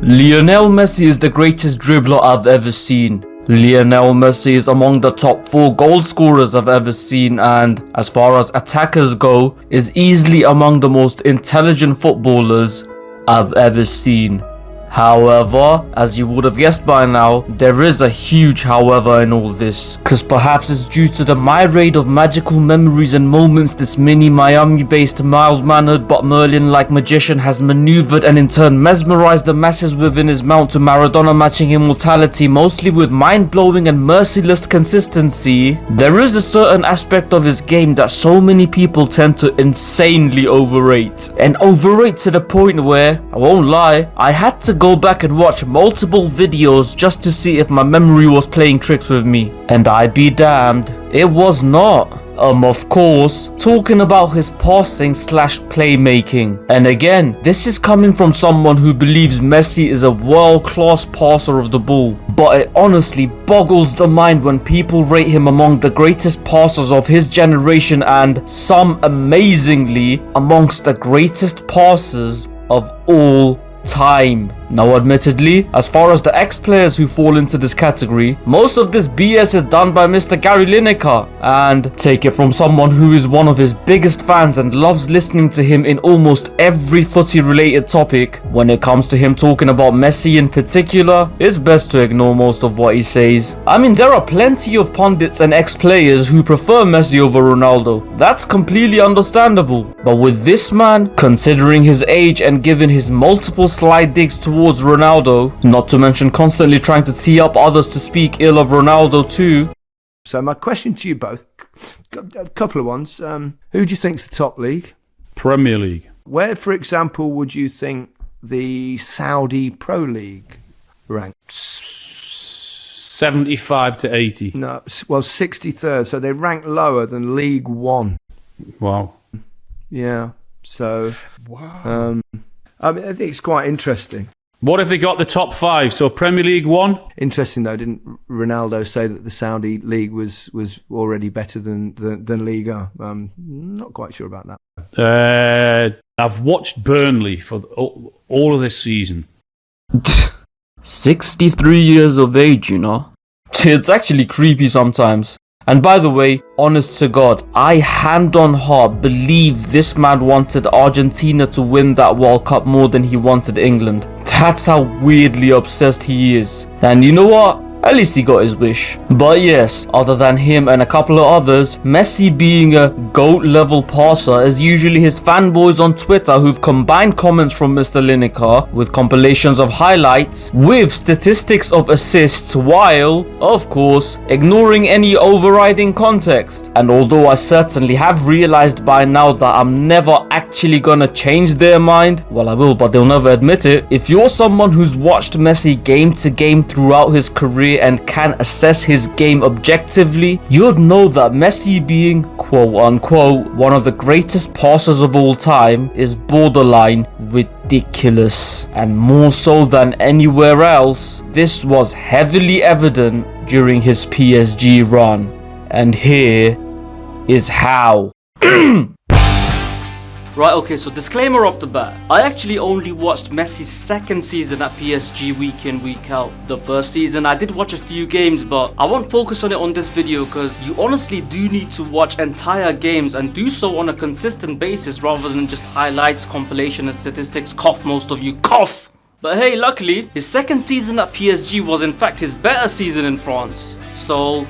Lionel Messi is the greatest dribbler I've ever seen. Lionel Messi is among the top 4 goal scorers I've ever seen, and as far as attackers go, is easily among the most intelligent footballers I've ever seen. However, as you would have guessed by now, there is a huge however in all this, cause perhaps it's due to the myriad of magical memories and moments this mini Miami-based mild-mannered but Merlin-like magician has maneuvered and in turn mesmerized the masses within his mount to Maradona-matching immortality, mostly with mind-blowing and merciless consistency. There is a certain aspect of his game that so many people tend to insanely overrate, and overrate to the point where, I won't lie, I had to go back and watch multiple videos just to see if my memory was playing tricks with me, and I'd be damned, it was not. Of course, talking about his passing / playmaking. And again, this is coming from someone who believes Messi is a world-class passer of the ball, but it honestly boggles the mind when people rate him among the greatest passers of his generation and, some amazingly, amongst the greatest passers of all time. Now admittedly, as far as the ex-players who fall into this category, most of this BS is done by Mr. Gary Lineker, and take it from someone who is one of his biggest fans and loves listening to him in almost every footy related topic, when it comes to him talking about Messi in particular, it's best to ignore most of what he says. I mean, there are plenty of pundits and ex-players who prefer Messi over Ronaldo, that's completely understandable, but with this man, considering his age and given his multiple slide digs towards Ronaldo, not to mention constantly trying to tee up others to speak ill of Ronaldo too. So my question to you both, a couple of ones. Who do you think's the top league? Premier League. Where, for example, would you think the Saudi Pro League ranks? 75 to 80. No, well, 63rd. So they rank lower than League One. Wow. Yeah. So, wow. I mean, I think it's quite interesting. What if they got the top 5? So Premier League 1? Interesting though, didn't Ronaldo say that the Saudi league was already better than Ligue? Not quite sure about that. I've watched Burnley for all of this season. 63 years of age, you know. It's actually creepy sometimes. And by the way, honest to God, I hand on heart believe this man wanted Argentina to win that World Cup more than he wanted England. That's how weirdly obsessed he is. And you know what? At least he got his wish. But yes, other than him and a couple of others, Messi being a GOAT level passer is usually his fanboys on Twitter who've combined comments from Mr. Lineker with compilations of highlights with statistics of assists while, of course, ignoring any overriding context. And although I certainly have realized by now that I'm never actually gonna change their mind, well I will but they'll never admit it, if you're someone who's watched Messi game to game throughout his career and can assess his game objectively, you'd know that Messi being quote-unquote one of the greatest passers of all time is borderline ridiculous. And more so than anywhere else, this was heavily evident during his PSG run. And here is how. Right, okay, so disclaimer off the bat. I actually only watched Messi's second season at PSG week in, week out. The first season, I did watch a few games, but I won't focus on it on this video because you honestly do need to watch entire games and do so on a consistent basis rather than just highlights, compilation and statistics. Cough, most of you, cough! But hey, luckily, his second season at PSG was in fact his better season in France. So,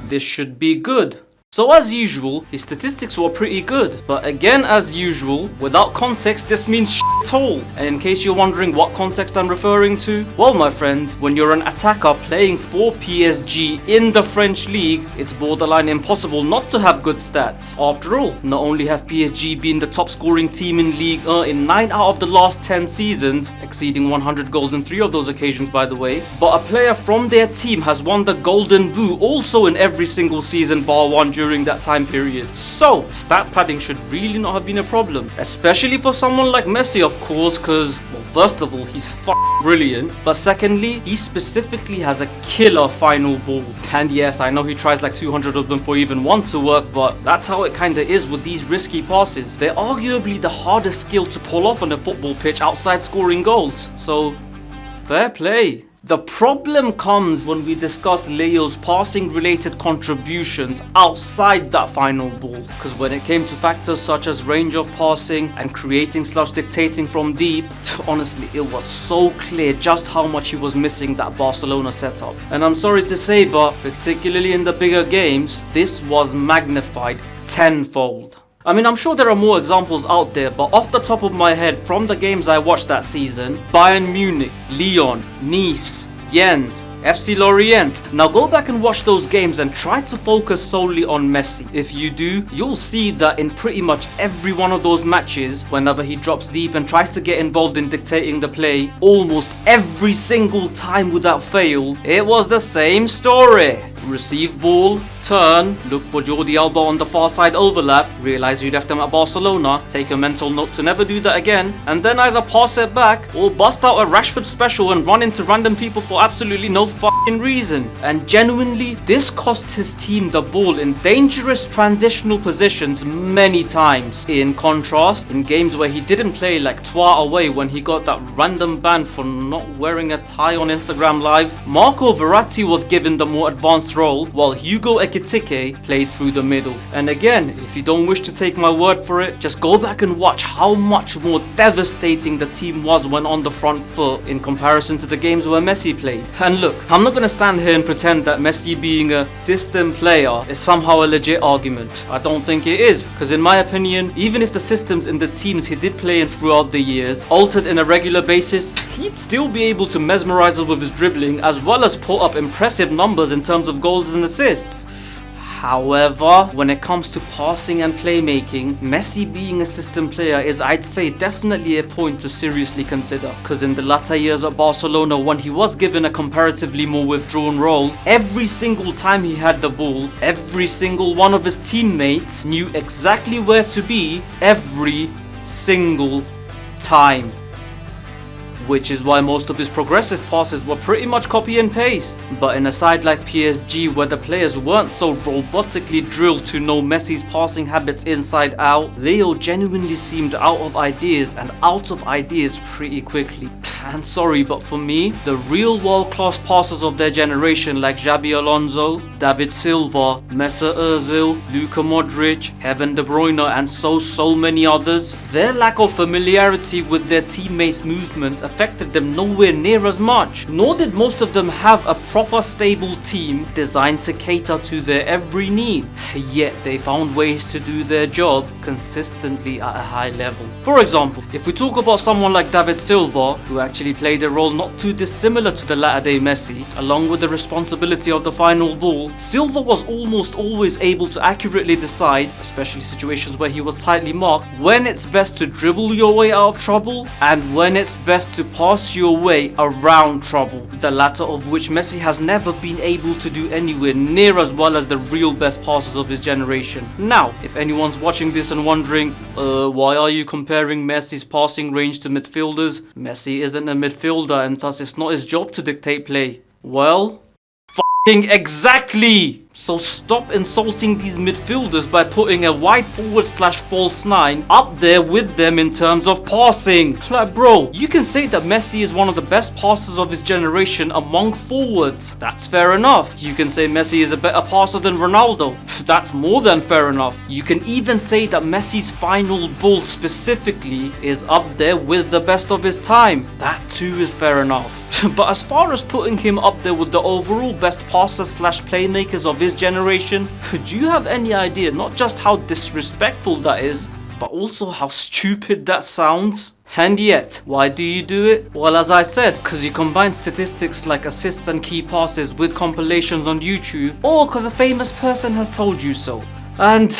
this should be good. So as usual, his statistics were pretty good, but again as usual, without context this means shit all. And in case you're wondering what context I'm referring to, well my friends, when you're an attacker playing for PSG in the French league, it's borderline impossible not to have good stats. After all, not only have PSG been the top scoring team in Ligue 1 in 9 out of the last 10 seasons, exceeding 100 goals in 3 of those occasions by the way, but a player from their team has won the Golden Boot also in every single season bar one during that time period. So, stat padding should really not have been a problem. Especially for someone like Messi of course, cause, well first of all, he's brilliant, but secondly, he specifically has a killer final ball. And yes, I know he tries like 200 of them for even one to work, but that's how it kinda is with these risky passes. They're arguably the hardest skill to pull off on a football pitch outside scoring goals. So, Fair play. The problem comes when we discuss Leo's passing related contributions outside that final ball, because when it came to factors such as range of passing and creating/dictating from deep, honestly it was so clear just how much he was missing that Barcelona setup. And I'm sorry to say, but particularly in the bigger games, this was magnified tenfold. I mean, I'm sure there are more examples out there, but off the top of my head, from the games I watched that season, Bayern Munich, Lyon, Nice, Jens, FC Lorient. Now go back and watch those games and try to focus solely on Messi. If you do, you'll see that in pretty much every one of those matches, whenever he drops deep and tries to get involved in dictating the play, almost every single time without fail, it was the same story. Receive ball, turn, look for Jordi Alba on the far side overlap, realize you left him at Barcelona, take a mental note to never do that again, and then either pass it back or bust out a Rashford special and run into random people for absolutely no fucking reason. And genuinely, this cost his team the ball in dangerous transitional positions many times. In contrast, in games where he didn't play like Twa away when he got that random ban for not wearing a tie on Instagram Live, Marco Verratti was given the more advanced role, while Hugo Ekitike played through the middle. And again, if you don't wish to take my word for it, just go back and watch how much more devastating the team was when on the front foot in comparison to the games where Messi played. And look, I'm not gonna stand here and pretend that Messi being a system player is somehow a legit argument. I don't think it is, because in my opinion, even if the systems in the teams he did play in throughout the years altered in a regular basis, he'd still be able to mesmerize us with his dribbling as well as put up impressive numbers in terms of goals and assists. However, when it comes to passing and playmaking, Messi being a system player is, I'd say, definitely a point to seriously consider. Because in the latter years at Barcelona, when he was given a comparatively more withdrawn role, every single time he had the ball, every single one of his teammates knew exactly where to be every single time. Which is why most of his progressive passes were pretty much copy and paste. But in a side like PSG, where the players weren't so robotically drilled to know Messi's passing habits inside out, Leo genuinely seemed out of ideas and out of ideas pretty quickly. And sorry, but for me, the real world-class passers of their generation like Xabi Alonso, David Silva, Mesut Ozil, Luka Modric, Kevin De Bruyne and so many others, their lack of familiarity with their teammates' movements affected them nowhere near as much. Nor did most of them have a proper stable team designed to cater to their every need. Yet they found ways to do their job consistently at a high level. For example, if we talk about someone like David Silva, who actually played a role not too dissimilar to the latter-day Messi, along with the responsibility of the final ball, Silva was almost always able to accurately decide, especially situations where he was tightly marked, when it's best to dribble your way out of trouble and when it's best to pass your way around trouble, the latter of which Messi has never been able to do anywhere near as well as the real best passers of his generation. Now, if anyone's watching this and wondering, why are you comparing Messi's passing range to midfielders? Messi isn't a midfielder and thus it's not his job to dictate play. Well, exactly! So stop insulting these midfielders by putting a wide forward / false 9 up there with them in terms of passing. Like bro, you can say that Messi is one of the best passers of his generation among forwards. That's fair enough. You can say Messi is a better passer than Ronaldo. That's more than fair enough. You can even say that Messi's final ball specifically is up there with the best of his time. That too is fair enough. But as far as putting him up there with the overall best passers / playmakers of his generation, do you have any idea not just how disrespectful that is, but also how stupid that sounds? And yet, why do you do it? Well, as I said, because you combine statistics like assists and key passes with compilations on YouTube, or because a famous person has told you so. And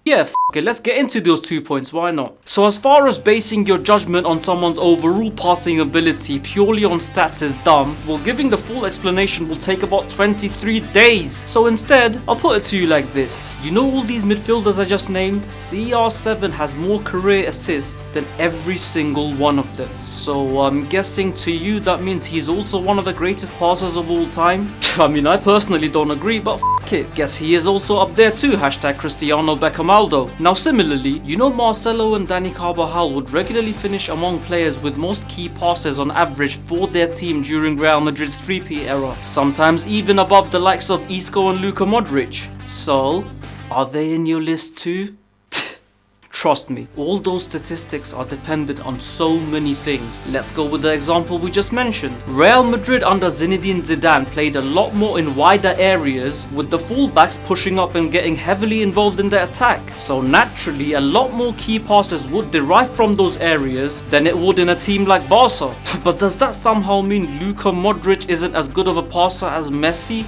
yeah, it, let's get into those 2 points, why not? So as far as basing your judgment on someone's overall passing ability purely on stats is dumb, well, giving the full explanation will take about 23 days. So instead, I'll put it to you like this. You know all these midfielders I just named? CR7 has more career assists than every single one of them. So I'm guessing to you that means he's also one of the greatest passers of all time? I mean, I personally don't agree, but it. Guess he is also up there too. Hashtag Cristiano Beckham Ronaldo. Now similarly, you know Marcelo and Dani Carvajal would regularly finish among players with most key passes on average for their team during Real Madrid's three-peat era, sometimes even above the likes of Isco and Luka Modric. So, are they in your list too? Trust me, all those statistics are dependent on so many things. Let's go with the example we just mentioned. Real Madrid under Zinedine Zidane played a lot more in wider areas, with the fullbacks pushing up and getting heavily involved in the attack. So naturally, a lot more key passes would derive from those areas than it would in a team like Barca. But does that somehow mean Luka Modric isn't as good of a passer as Messi?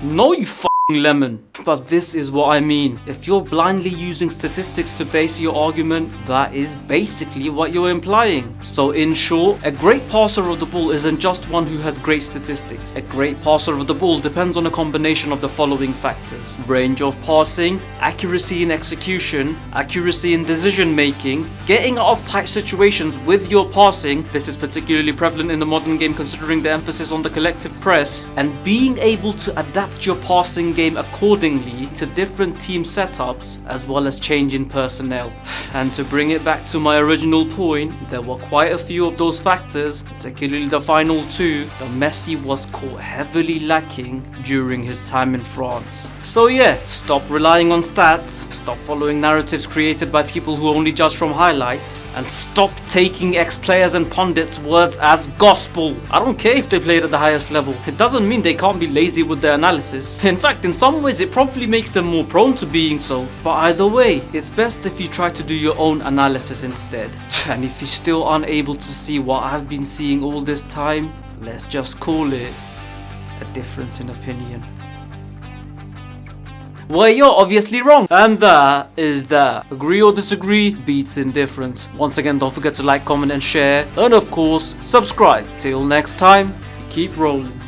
No, you lemon. But this is what I mean. If you're blindly using statistics to base your argument, that is basically what you're implying. So in short, a great passer of the ball isn't just one who has great statistics. A great passer of the ball depends on a combination of the following factors: range of passing, accuracy in execution, accuracy in decision making, getting out of tight situations with your passing, this is particularly prevalent in the modern game considering the emphasis on the collective press, and being able to adapt your passing game accordingly to different team setups, as well as changing personnel. And to bring it back to my original point, there were quite a few of those factors, particularly the final two, that Messi was caught heavily lacking during his time in France. So yeah, stop relying on stats, stop following narratives created by people who only judge from highlights, and stop taking ex-players and pundits' words as gospel. I don't care if they played at the highest level. It doesn't mean they can't be lazy with their analysis. In fact, in some ways it probably makes them more prone to being so. But either way, it's best if you try to do your own analysis instead. And if you still aren't able to see what I've been seeing all this time, let's just call it a difference in opinion. Well, you're obviously wrong. And that is that. Agree or disagree beats indifference. Once again, don't forget to like, comment and share. And of course, subscribe. Till next time, keep rolling.